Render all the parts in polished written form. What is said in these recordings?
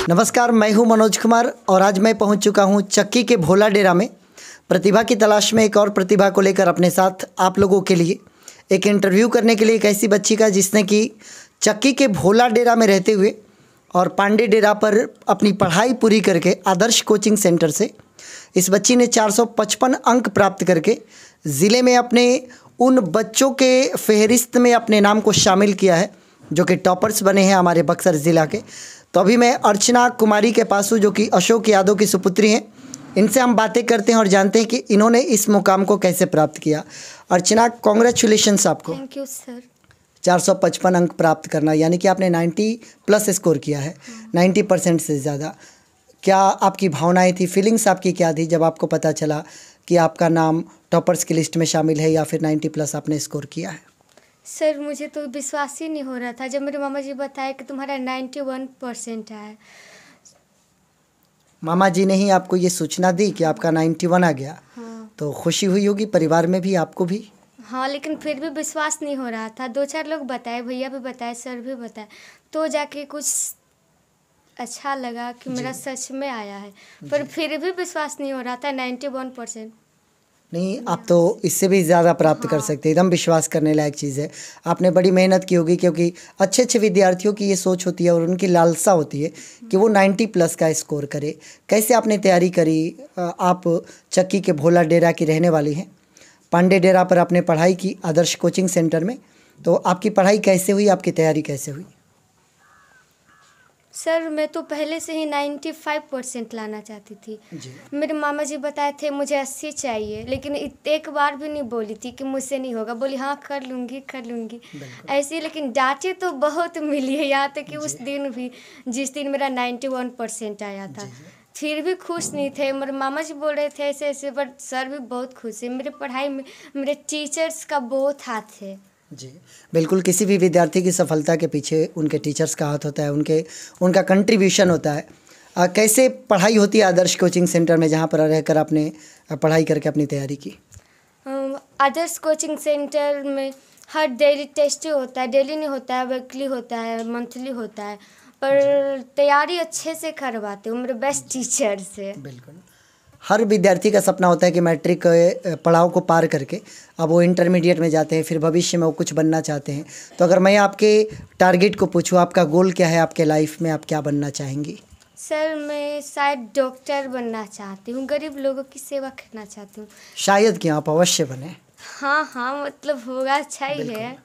नमस्कार, मैं हूं मनोज कुमार और आज मैं पहुंच चुका हूं चक्की के भोला डेरा में। प्रतिभा की तलाश में एक और प्रतिभा को लेकर अपने साथ आप लोगों के लिए एक इंटरव्यू करने के लिए एक ऐसी बच्ची का जिसने कि चक्की के भोला डेरा में रहते हुए और पांडे डेरा पर अपनी पढ़ाई पूरी करके आदर्श कोचिंग सेंटर से इस बच्ची ने 455 अंक प्राप्त करके ज़िले में अपने उन बच्चों के फहरिस्त में अपने नाम को शामिल किया है जो कि टॉपर्स बने हैं हमारे बक्सर ज़िला के। तो अभी मैं अर्चना कुमारी के पास हूँ जो कि अशोक यादव की सुपुत्री हैं। इनसे हम बातें करते हैं और जानते हैं कि इन्होंने इस मुकाम को कैसे प्राप्त किया। अर्चना, कॉन्ग्रेचुलेशंस आपको। Thank you sir. 455 अंक प्राप्त करना यानी कि आपने 90 प्लस स्कोर किया है, 90% से ज़्यादा। क्या आपकी भावनाएं थी, फीलिंग्स आपकी क्या थी जब आपको पता चला कि आपका नाम टॉपर्स की लिस्ट में शामिल है या फिर 90 प्लस आपने स्कोर किया है? सर मुझे तो विश्वास ही नहीं हो रहा था जब मेरे मामा जी बताए कि तुम्हारा 91% है। मामा जी ने ही आपको ये सूचना दी कि आपका 91 आ गया? हाँ। तो खुशी हुई होगी परिवार में भी, आपको भी? हाँ, लेकिन फिर भी विश्वास नहीं हो रहा था। 2-4 लोग बताए, भैया भी बताए, सर भी बताए, तो जाके कुछ अच्छा लगा कि मेरा सच में आया है। पर फिर भी विश्वास नहीं हो रहा था। 91% नहीं, आप तो इससे भी ज़्यादा प्राप्त कर सकते हैं। एकदम विश्वास करने लायक चीज़ है। आपने बड़ी मेहनत की होगी क्योंकि अच्छे अच्छे विद्यार्थियों की ये सोच होती है और उनकी लालसा होती है कि वो 90 प्लस का स्कोर करे। कैसे आपने तैयारी करी? आप चक्की के भोला डेरा की रहने वाली हैं। पांडे डेरा पर आपने पढ़ाई की आदर्श कोचिंग सेंटर में। तो आपकी पढ़ाई कैसे हुई, आपकी तैयारी कैसे हुई? सर मैं तो पहले से ही 95% लाना चाहती थी जी। मेरे मामा जी बताए थे मुझे 80 चाहिए, लेकिन एक बार भी नहीं बोली थी कि मुझसे नहीं होगा। बोली हाँ कर लूँगी कर लूँगी ऐसी, लेकिन डांटे तो बहुत मिली है। यहाँ तक कि उस दिन भी जिस दिन मेरा 91% आया था फिर भी खुश नहीं थे। मेरे मामा जी बोल रहे थे ऐसे ऐसे, बट सर भी बहुत खुश है। मेरे पढ़ाई में मेरे टीचर्स का बहुत हाथ है जी। बिल्कुल, किसी भी विद्यार्थी की सफलता के पीछे उनके टीचर्स का हाथ होता है, उनका कंट्रीब्यूशन होता है। कैसे पढ़ाई होती है आदर्श कोचिंग सेंटर में जहाँ पर रहकर आपने पढ़ाई करके अपनी तैयारी की? आदर्श कोचिंग सेंटर में हर डेली टेस्ट होता है। डेली नहीं होता है, वीकली होता है, मंथली होता है, पर तैयारी अच्छे से करवाते हैं मेरे बेस्ट टीचर से। बिल्कुल, हर विद्यार्थी का सपना होता है कि मैट्रिक पड़ाव को पार करके अब वो इंटरमीडिएट में जाते हैं, फिर भविष्य में वो कुछ बनना चाहते हैं। तो अगर मैं आपके टारगेट को पूछूं, आपका गोल क्या है आपके लाइफ में, आप क्या बनना चाहेंगी? सर मैं शायद डॉक्टर बनना चाहती हूँ, गरीब लोगों की सेवा करना चाहती हूँ। शायद क्यों, आप अवश्य बने। हाँ हाँ, मतलब होगा अच्छा ही है,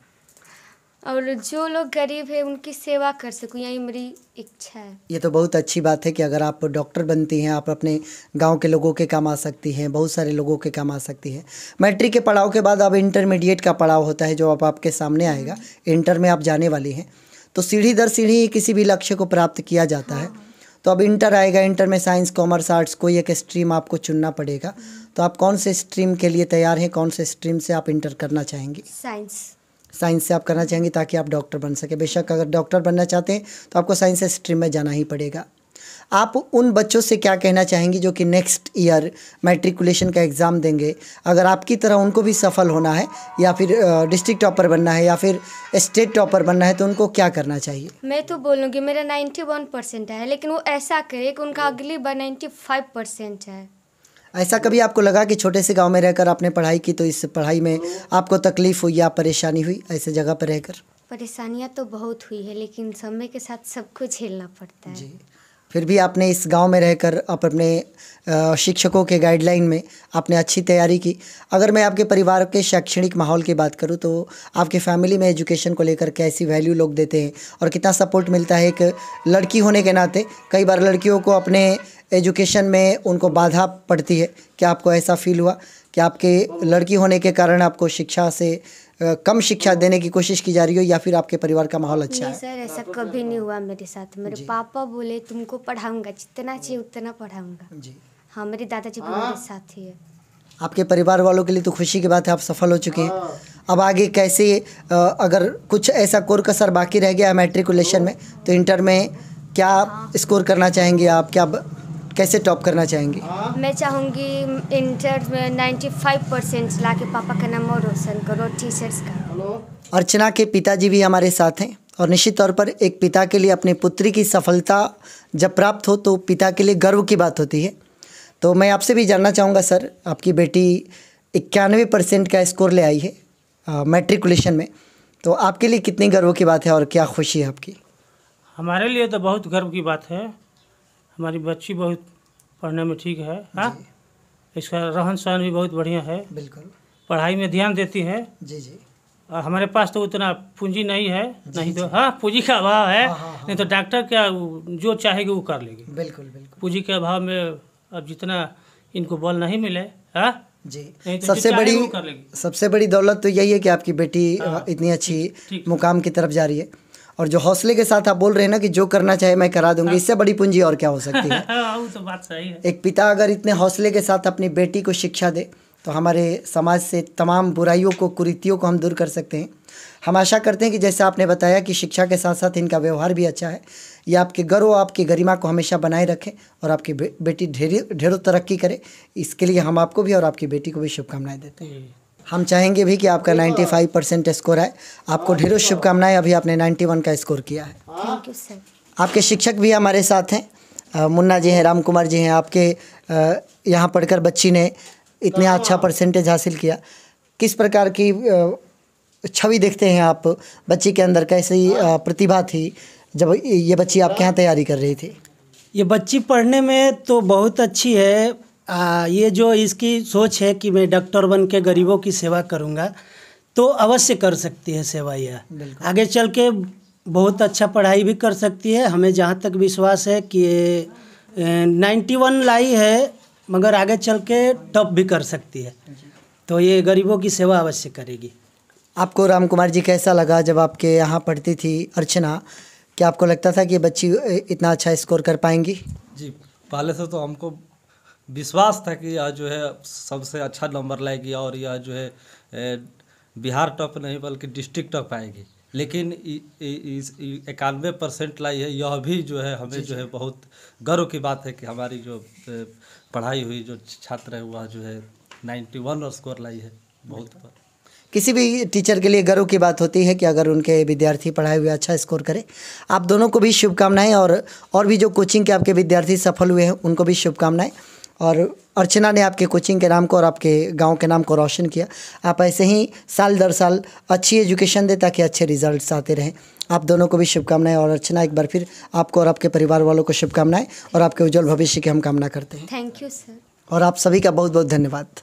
और जो लोग गरीब है उनकी सेवा कर सकूँ, यही मेरी इच्छा है। ये तो बहुत अच्छी बात है कि अगर आप डॉक्टर बनती हैं, आप अपने गांव के लोगों के काम आ सकती हैं, बहुत सारे लोगों के काम आ सकती हैं। मैट्रिक के पड़ाव के बाद अब इंटरमीडिएट का पड़ाव होता है जो अब आपके सामने आएगा। इंटर में आप जाने वाली हैं, तो सीढ़ी दर सीढ़ी किसी भी लक्ष्य को प्राप्त किया जाता है। तो अब इंटर आएगा, इंटर में साइंस, कॉमर्स, आर्ट्स कोई एक स्ट्रीम आपको चुनना पड़ेगा। तो आप कौन से स्ट्रीम के लिए तैयार हैं, कौन से स्ट्रीम से आप इंटर करना चाहेंगी? साइंस से आप करना चाहेंगे ताकि आप डॉक्टर बन सके। बेशक अगर डॉक्टर बनना चाहते हैं तो आपको साइंस स्ट्रीम में जाना ही पड़ेगा। आप उन बच्चों से क्या कहना चाहेंगी जो कि नेक्स्ट ईयर मैट्रिकुलेशन का एग्ज़ाम देंगे? अगर आपकी तरह उनको भी सफल होना है या फिर डिस्ट्रिक्ट टॉपर बनना है या फिर स्टेट टॉपर बनना है तो उनको क्या करना चाहिए? मैं तो बोलूँगी मेरा 91% है, लेकिन वो ऐसा करे कि उनका अगली बार 95% है। ऐसा कभी आपको लगा कि छोटे से गांव में रहकर आपने पढ़ाई की तो इस पढ़ाई में आपको तकलीफ़ हुई या परेशानी हुई ऐसे जगह पर रहकर? परेशानियां तो बहुत हुई है, लेकिन समय के साथ सब कुछ झेलना पड़ता है जी। फिर भी आपने इस गांव में रहकर आप अपने शिक्षकों के गाइडलाइन में आपने अच्छी तैयारी की। अगर मैं आपके परिवार के शैक्षणिक माहौल की बात करूं तो आपके फैमिली में एजुकेशन को लेकर कैसी वैल्यू लोग देते हैं और कितना सपोर्ट मिलता है? एक लड़की होने के नाते कई बार लड़कियों को अपने एजुकेशन में उनको बाधा पड़ती है। क्या आपको ऐसा फील हुआ कि आपके लड़की होने के कारण आपको शिक्षा से कम शिक्षा देने की कोशिश की जा रही हो या फिर आपके परिवार का माहौल अच्छा है? नहीं सर, ऐसा कभी नहीं हुआ मेरे साथ। मेरे पापा बोले तुमको पढ़ाऊंगा, जितना चाहिए उतना पढ़ाऊंगा जी। हाँ, मेरे दादाजी भी मेरे साथ ही है। आपके परिवार वालों के लिए तो खुशी की बात है, आप सफल हो चुके हैं। अब आगे कैसे, अगर कुछ ऐसा कोर कसर बाकी रह गया मैट्रिकुलेशन में तो इंटर में क्या स्कोर करना चाहेंगे आप? क्या कैसे टॉप करना चाहेंगी? मैं चाहूँगी इंटर में 95% ला के पापा का नाम और रोशन करो, टीचर्स का। अर्चना के पिताजी भी हमारे साथ हैं और निश्चित तौर पर एक पिता के लिए अपनी पुत्री की सफलता जब प्राप्त हो तो पिता के लिए गर्व की बात होती है। तो मैं आपसे भी जानना चाहूँगा सर, आपकी बेटी 91% का स्कोर ले आई है मैट्रिकुलेशन में, तो आपके लिए कितनी गर्व की बात है और क्या खुशी है आपकी? हमारे लिए तो बहुत गर्व की बात है। हमारी बच्ची बहुत पढ़ने में ठीक है। हाँ, इसका रहन सहन भी बहुत बढ़िया है, बिल्कुल पढ़ाई में ध्यान देती है। जी जी। और हमारे पास तो उतना पूंजी नहीं है, नहीं तो हाँ पूंजी का अभाव है। नहीं तो डॉक्टर क्या जो चाहेगी वो कर लेगी। बिल्कुल बिल्कुल। पूंजी के अभाव में अब जितना इनको बल नहीं मिले, हाँ जी, नहीं तो सबसे जो चाहे बड़ी वो कर लेगी। सबसे बड़ी दौलत तो यही है कि आपकी बेटी इतनी अच्छी मुकाम की तरफ जा रही है, और जो हौसले के साथ आप बोल रहे हैं ना कि जो करना चाहे मैं करा दूंगी, इससे बड़ी पूंजी और क्या हो सकती है। वो तो बात सही है। एक पिता अगर इतने हौसले के साथ अपनी बेटी को शिक्षा दे तो हमारे समाज से तमाम बुराइयों को, कुरीतियों को हम दूर कर सकते हैं। हम आशा करते हैं कि जैसे आपने बताया कि शिक्षा के साथ साथ इनका व्यवहार भी अच्छा है, ये आपके गर्व, आपकी गरिमा को हमेशा बनाए रखें और आपकी बेटी ढेरों तरक्की करे। इसके लिए हम आपको भी और आपकी बेटी को भी शुभकामनाएं देते हैं। हम चाहेंगे भी कि आपका 95% स्कोर है। आपको ढेरों शुभकामनाएं। अभी आपने 91 का स्कोर किया है। Thank you sir. आपके शिक्षक भी हमारे साथ हैं, मुन्ना जी हैं, राम कुमार जी हैं। आपके यहाँ पढ़कर बच्ची ने इतना अच्छा परसेंटेज हासिल किया, किस प्रकार की छवि देखते हैं आप बच्ची के अंदर? कैसी प्रतिभा थी जब ये बच्ची आपके यहाँ तैयारी कर रही थी? ये बच्ची पढ़ने में तो बहुत अच्छी है। ये जो इसकी सोच है कि मैं डॉक्टर बन के गरीबों की सेवा करूँगा, तो अवश्य कर सकती है सेवा। यह आगे चल के बहुत अच्छा पढ़ाई भी कर सकती है। हमें जहाँ तक विश्वास है कि 91 लाई है, मगर आगे चल के टॉप भी कर सकती है, तो ये गरीबों की सेवा अवश्य करेगी। आपको राम कुमार जी कैसा लगा जब आपके यहाँ पढ़ती थी अर्चना? क्या आपको लगता था कि ये बच्ची इतना अच्छा स्कोर कर पाएंगी? जी, पहले से तो हमको विश्वास था कि यह जो है सबसे अच्छा नंबर लाएगी और यह जो है बिहार टॉप नहीं बल्कि डिस्ट्रिक्ट टॉप आएगी। लेकिन 91% लाई है, यह भी जो है हमें जो है बहुत गर्व की बात है कि हमारी जो पढ़ाई हुई जो छात्र है वह जो है 91 स्कोर लाई है। बहुत किसी भी टीचर के लिए गर्व की बात होती है कि अगर उनके विद्यार्थी पढ़ाए हुए अच्छा स्कोर करें। आप दोनों को भी शुभकामनाएं, और भी जो कोचिंग के आपके विद्यार्थी सफल हुए हैं उनको भी शुभकामनाएं। और अर्चना ने आपके कोचिंग के नाम को और आपके गांव के नाम को रोशन किया। आप ऐसे ही साल दर साल अच्छी एजुकेशन दें ताकि अच्छे रिजल्ट्स आते रहें। आप दोनों को भी शुभकामनाएं। और अर्चना, एक बार फिर आपको और आपके परिवार वालों को शुभकामनाएं और आपके उज्जवल भविष्य की हम कामना करते हैं। Thank you sir. और आप सभी का बहुत बहुत धन्यवाद।